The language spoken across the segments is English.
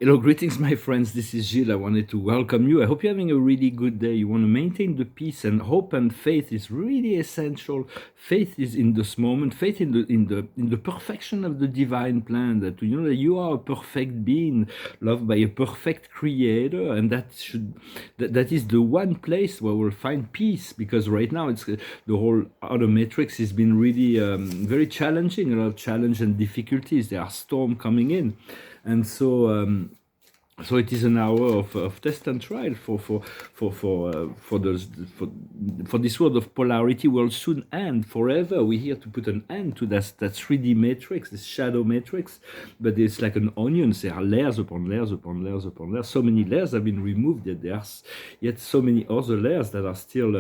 Hello, greetings, my friends. This is Gilles. I wanted to welcome you. I hope you're having a really good day. You want to maintain the peace, and hope and faith is really essential. Faith is in this moment. Faith in the perfection of the divine plan. That you know that you are a perfect being, loved by a perfect Creator, and that is the one place where we'll find peace. Because right now it's the whole outer matrix has been really very challenging. A lot of challenge and difficulties. There are storms coming in. And so it is an hour of test and trial for this world of polarity will soon end forever. We're here to put an end to that 3D matrix, this shadow matrix, but it's like an onion. There are layers upon layers upon layers upon layers. So many layers have been removed, yet there are yet so many other layers that are still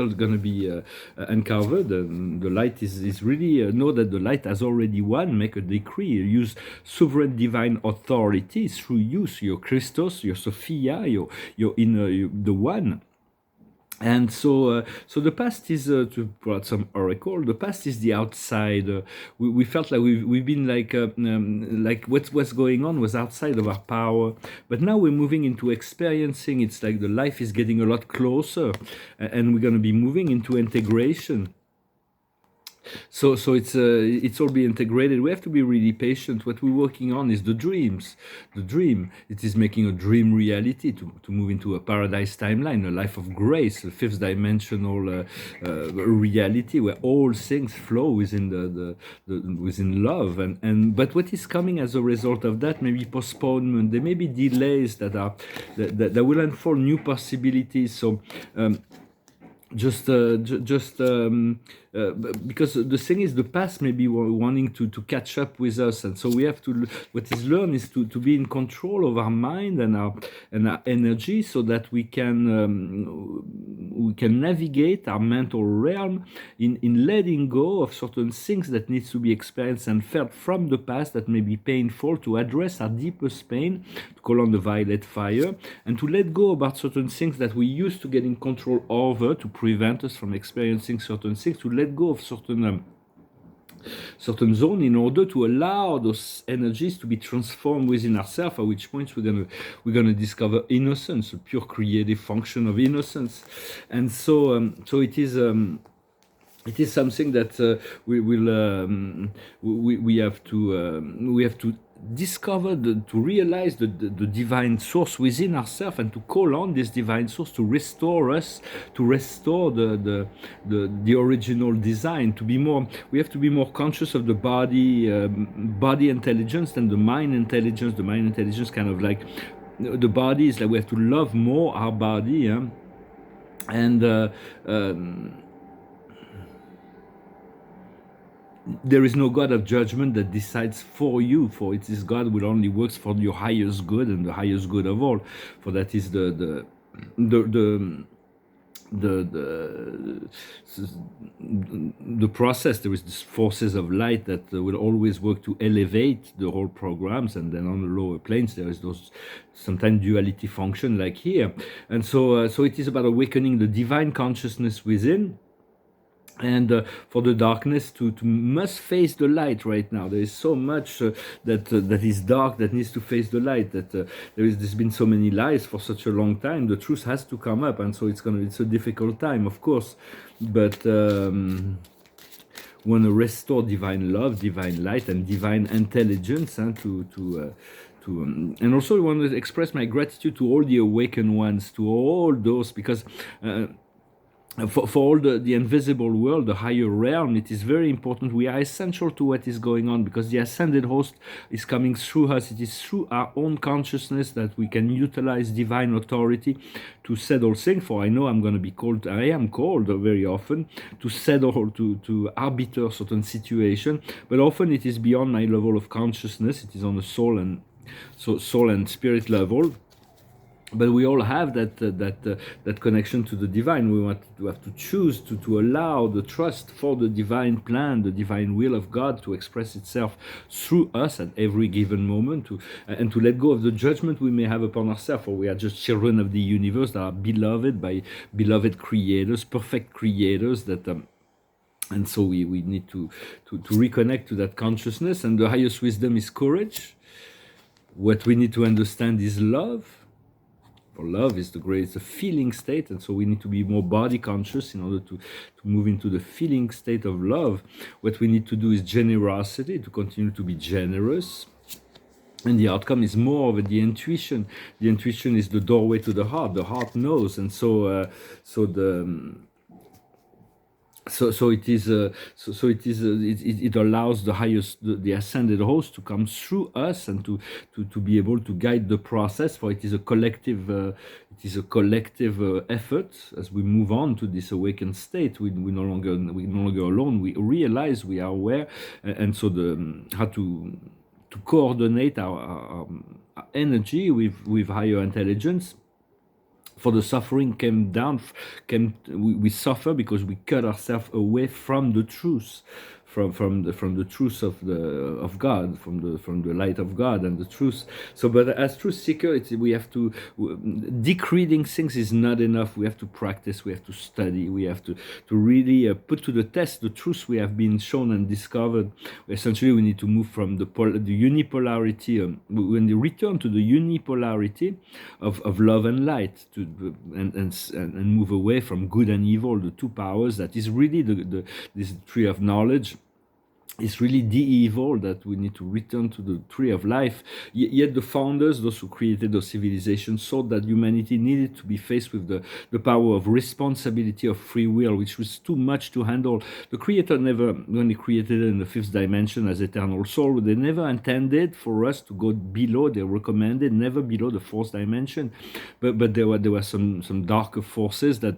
going to be uncovered. The light is really know that the light has already won. Make a decree. Use sovereign divine authority through you, so your Christos, your Sophia, your inner, the one. And so the past is, to pull out some oracle, the past is the outside. We felt like we've been like what's going on was outside of our power. But now we're moving into experiencing. It's like the life is getting a lot closer, and we're going to be moving into integration. So it's all be integrated. We have to be really patient. What we're working on is the dreams. The dream. It is making a dream reality to move into a paradise timeline, a life of grace, a fifth dimensional reality where all things flow within the within love. And but what is coming as a result of that may be postponement. There may be delays that will unfold new possibilities. So. Because the thing is, the past may be wanting to catch up with us, and so we have to. What is learned is to be in control of our mind and our energy, so that we can navigate our mental realm in letting go of certain things that needs to be experienced and felt from the past that may be painful, to address our deepest pain, to call on the violet fire, and to let go about certain things that we used to get in control over, to prevent us from experiencing certain things, to let go of certain zone in order to allow those energies to be transformed within ourselves, at which point we're gonna discover innocence, a pure creative function of innocence. And so it is something that we have to discover, to realize the divine source within ourselves, and to call on this divine source to restore us, to restore the original design. We have to be more conscious of the body intelligence than the mind intelligence. The mind intelligence kind of like the body is like we have to love more our body, and there is no God of judgment that decides for you, for it is God will only works for your highest good, and the highest good of all. For that is the process. There is this forces of light that will always work to elevate the whole programs, and then on the lower planes there is those sometimes duality function like here. And so it is about awakening the divine consciousness within. And for the darkness to must face the light right now. There is so much that is dark that needs to face the light. There's been so many lies for such a long time. The truth has to come up, and so it's a difficult time, of course. But want to restore divine love, divine light, and divine intelligence, and and also I want to express my gratitude to all the awakened ones, to all those, because. For all the invisible world, the higher realm, it is very important. We are essential to what is going on, because the ascended host is coming through us. It is through our own consciousness that we can utilize divine authority to settle things. For I know I am called very often to settle, to arbiter certain situation, but often it is beyond my level of consciousness. It is on the soul and spirit level. But we all have that connection to the divine. We have to choose to allow the trust for the divine plan, the divine will of God to express itself through us at every given moment, and to let go of the judgment we may have upon ourselves. For we are just children of the universe that are beloved by beloved creators, perfect creators that. And so we need to reconnect to that consciousness, and the highest wisdom is courage. What we need to understand is love. For love is the greatest, a feeling state, and so we need to be more body conscious in order to move into the feeling state of love. What we need to do is generosity, to continue to be generous. And the outcome is more of the intuition. The intuition is the doorway to the heart. The heart knows, and so it is it allows the highest, the ascended host to come through us and to be able to guide the process, for it is a collective effort. As we move on to this awakened state, we're no longer alone. We realize, we are aware, and so how to coordinate our energy with higher intelligence. For the suffering we suffer because we cut ourselves away from the truth, from the truth of God, from the light of God and the truth. So, but as truth seeker, we have to, decreasing things is not enough. We have to practice. We have to study. We have to really put to the test the truth we have been shown and discovered. Essentially, we need to move from the unipolarity. When we return to the unipolarity of love and light, and move away from good and evil, the two powers. That is really this tree of knowledge. It's really the evil that we need to return to the tree of life. Yet the founders, those who created those civilizations, thought that humanity needed to be faced with the power of responsibility of free will, which was too much to handle. The Creator never, when He created it in the fifth dimension as eternal soul, they never intended for us to go below. They recommended never below the fourth dimension, but there were some darker forces, that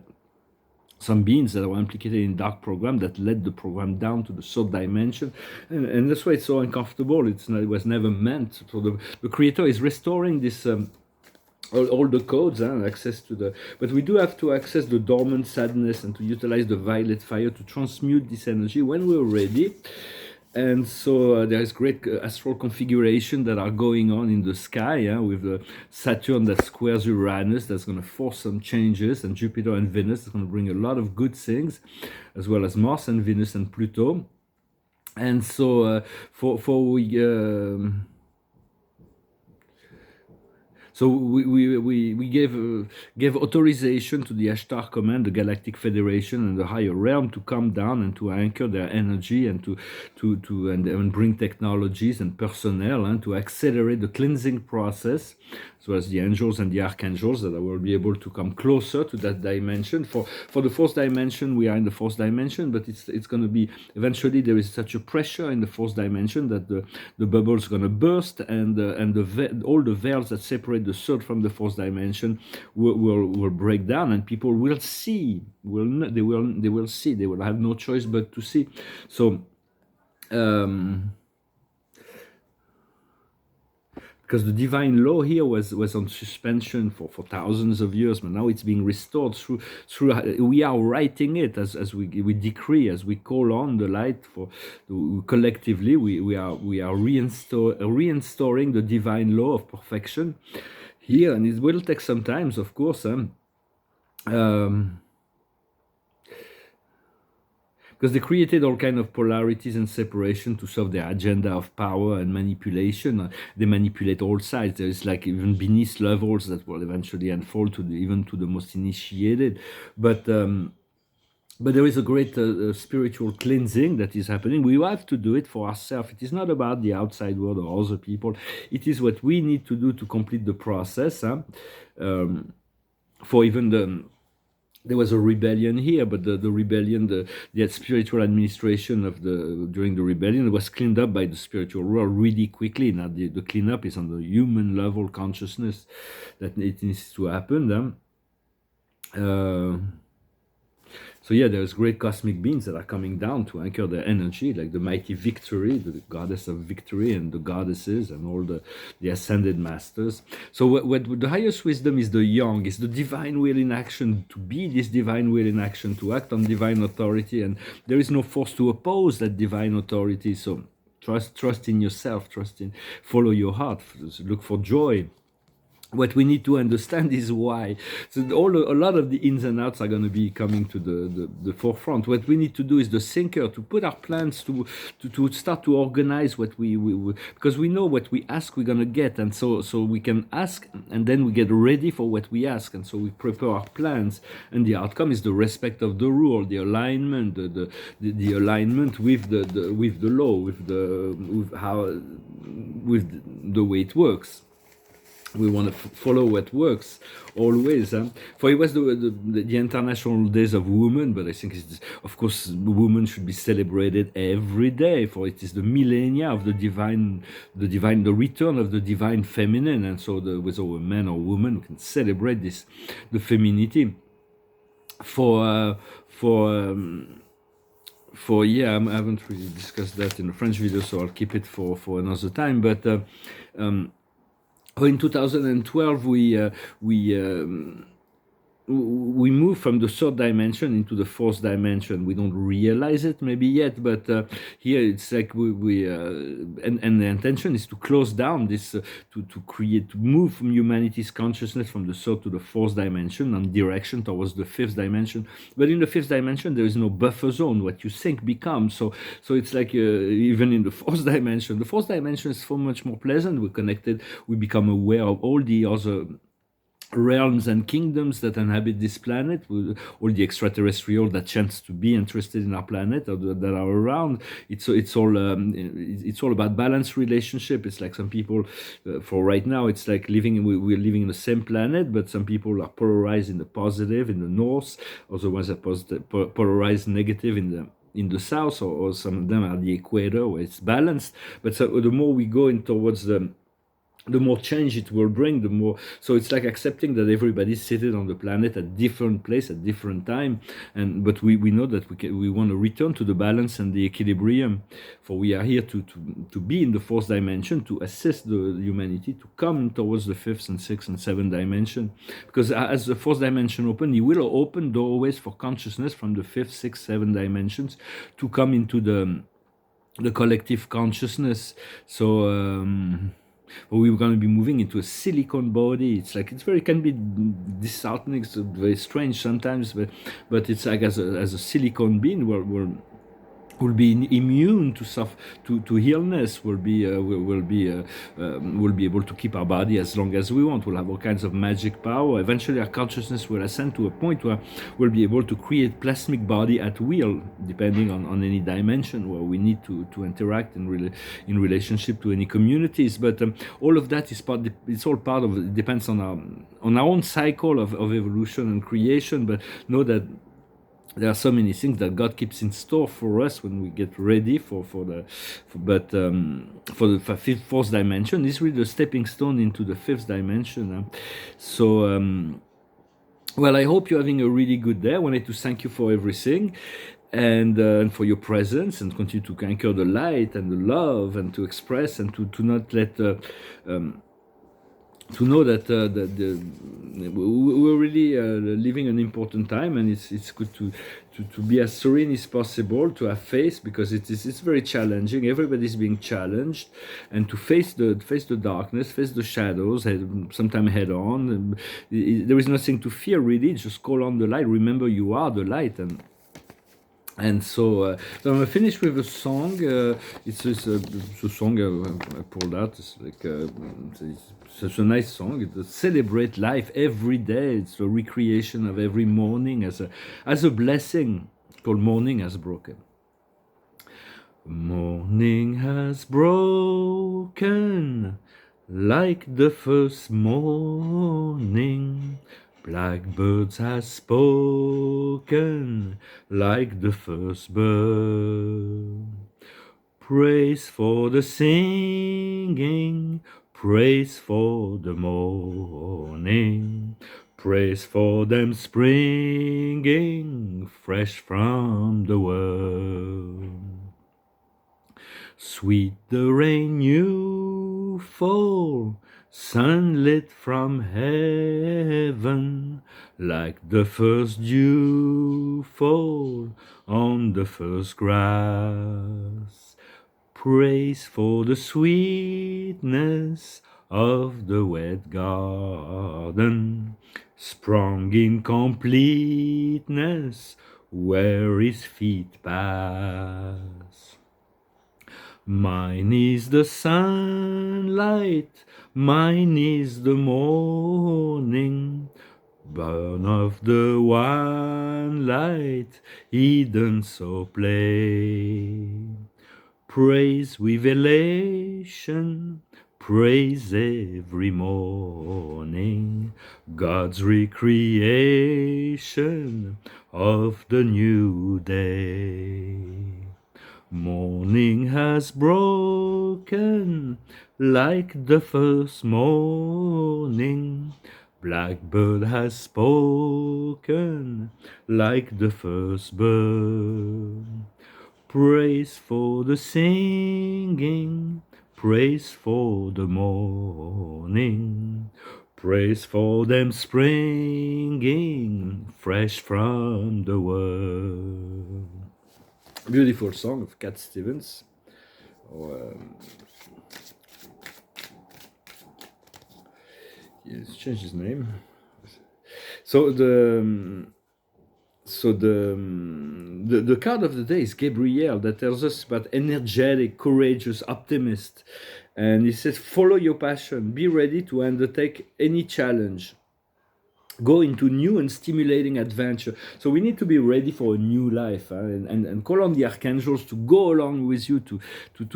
some beings that were implicated in dark program, that led the program down to the third dimension, and that's why it's so uncomfortable. It was never meant. So the Creator is restoring this. All the codes and access to but we do have to access the dormant sadness and to utilize the violet fire to transmute this energy when we're ready. And so there is great astral configuration that are going on in the sky, with Saturn that squares Uranus, that's going to force some changes, and Jupiter and Venus is going to bring a lot of good things, as well as Mars and Venus and Pluto. And so So we gave authorization to the Ashtar Command, the Galactic Federation, and the higher realm to come down and to anchor their energy and and bring technologies and personnel and to accelerate the cleansing process, as well as the angels and the archangels that will be able to come closer to that dimension. For the fourth dimension, we are in the fourth dimension, but it's going to be eventually there is such a pressure in the fourth dimension that the bubble is going to burst, and all the veils that separate the third from the fourth dimension will break down, and people will see. They will see. They will have no choice but to see. So. Because the divine law here was on suspension for thousands of years, but now it's being restored through we are writing it as we decree, as we call on the light collectively. We are reinstoring the divine law of perfection here, and it will take some time, of course. Because they created all kinds of polarities and separation to serve their agenda of power and manipulation. They manipulate all sides. There is like even beneath levels that will eventually unfold even to the most initiated. But there is a great spiritual cleansing that is happening. We have to do it for ourselves. It is not about the outside world or other people. It is what we need to do to complete the process. For even there was a rebellion here, but the rebellion, the spiritual administration during the rebellion was cleaned up by the spiritual world really quickly. Now the cleanup is on the human level consciousness that it needs to happen. So yeah, there's great cosmic beings that are coming down to anchor their energy, like the mighty Victory, the goddess of victory, and the goddesses, and all the ascended masters. So what the highest wisdom is the yang, is the divine will in action, to be this divine will in action, to act on divine authority, and there is no force to oppose that divine authority. So trust in yourself, follow your heart, look for joy. what we need to understand is why. So a lot of the ins and outs are going to be coming to the forefront. What we need to do is the thinker to put our plans to start to organize what we because we know what we ask we're going to get, and so we can ask and then we get ready for what we ask, and so we prepare our plans, and the outcome is the respect of the rule, the alignment, the alignment with with the law, with the way it works. We want to follow what works always. For it was the International Days of Women, but I think it's, of course, women should be celebrated every day, for it is the millennia of the return of the divine feminine, and so whether we're man or woman, we can celebrate the femininity. For yeah, I haven't really discussed that in the French video, so I'll keep it for another time. But in 2012, we move from the third dimension into the fourth dimension. We don't realize it maybe yet, but here it's like and the intention is to close down this, to move from humanity's consciousness from the third to the fourth dimension and direction towards the fifth dimension. But in the fifth dimension, there is no buffer zone. What you think becomes. So it's like even in the fourth dimension is so much more pleasant. We're connected. We become aware of all the other realms and kingdoms that inhabit this planet, with all the extraterrestrial that chance to be interested in our planet or that are around. It's all about balanced relationship. It's like some people, for right now, it's like we're living in the same planet, but some people are polarized in the positive in the north, other ones are polarized negative in the south, or some of them are the equator where it's balanced. But so the more we go in towards the more change it will bring, the more. So it's like accepting that everybody's seated on the planet at different place at different time, but we know that we want to return to the balance and the equilibrium, for we are here to be in the fourth dimension, to assist the humanity to come towards the fifth and sixth and seventh dimension, because as the fourth dimension open, it will open doorways for consciousness from the fifth, sixth, seventh dimensions to come into the collective consciousness. So we're going to be moving into a silicon body. It's like can be disheartening, it's very strange sometimes, but it's like as a silicon being, will be immune to illness. Will be able to keep our body as long as we want. We'll have all kinds of magic power. Eventually, our consciousness will ascend to a point where we'll be able to create plasmic body at will, depending on any dimension where we need to interact in relationship to any communities. But all of that is it's all part of it. Depends on our own cycle of evolution and creation. But know that there are so many things that God keeps in store for us when we get ready for the fifth, fourth dimension. This is really the stepping stone into the fifth dimension. Well, I hope you're having a really good day. I wanted to thank you for everything, and for your presence, and continue to anchor the light and the love, and to express, and to not let to know that we're really living an important time, and it's good to be as serene as possible, to have faith, because it's very challenging. Everybody's being challenged, and to face the darkness, face the shadows, sometimes head on. There is nothing to fear, really. Just call on the light. Remember, you are the light. So I'm gonna finish with a song. It's a song I pulled out. It's like it's a nice song. It's celebrate life every day. It's a recreation of every morning as a blessing. It's called Morning Has Broken. Morning has broken like the first morning. Blackbirds has spoken like the first bird. Praise for the singing, praise for the morning, praise for them springing fresh from the world. Sweet the rain new fall, sunlit from heaven, like the first dew fall on the first grass. Praise for the sweetness of the wet garden, sprung in completeness where his feet pass. Mine is the sunlight, mine is the morning, burn of the one light, hidden so plain. Praise with elation, praise every morning, God's recreation of the new day. Morning has broken like the first morning. Blackbird has spoken like the first bird. Praise for the singing, praise for the morning, praise for them springing fresh from the world. Beautiful song of Cat Stevens. He's changed his name. So the card of the day is Gabriel, that tells us about energetic, courageous, optimist, and he says, follow your passion, be ready to undertake any challenge, go into new and stimulating adventure. So we need to be ready for a new life, and call on the archangels to go along with you, to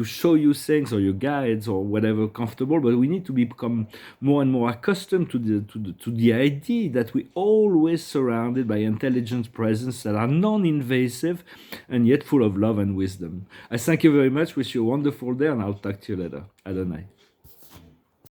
show you things, or your guides, or whatever comfortable. But we need to become more and more accustomed to the idea that we always surrounded by intelligent presence that are non-invasive and yet full of love and wisdom. I thank you very much. Wish you a wonderful day, and I'll talk to you later. Adonai.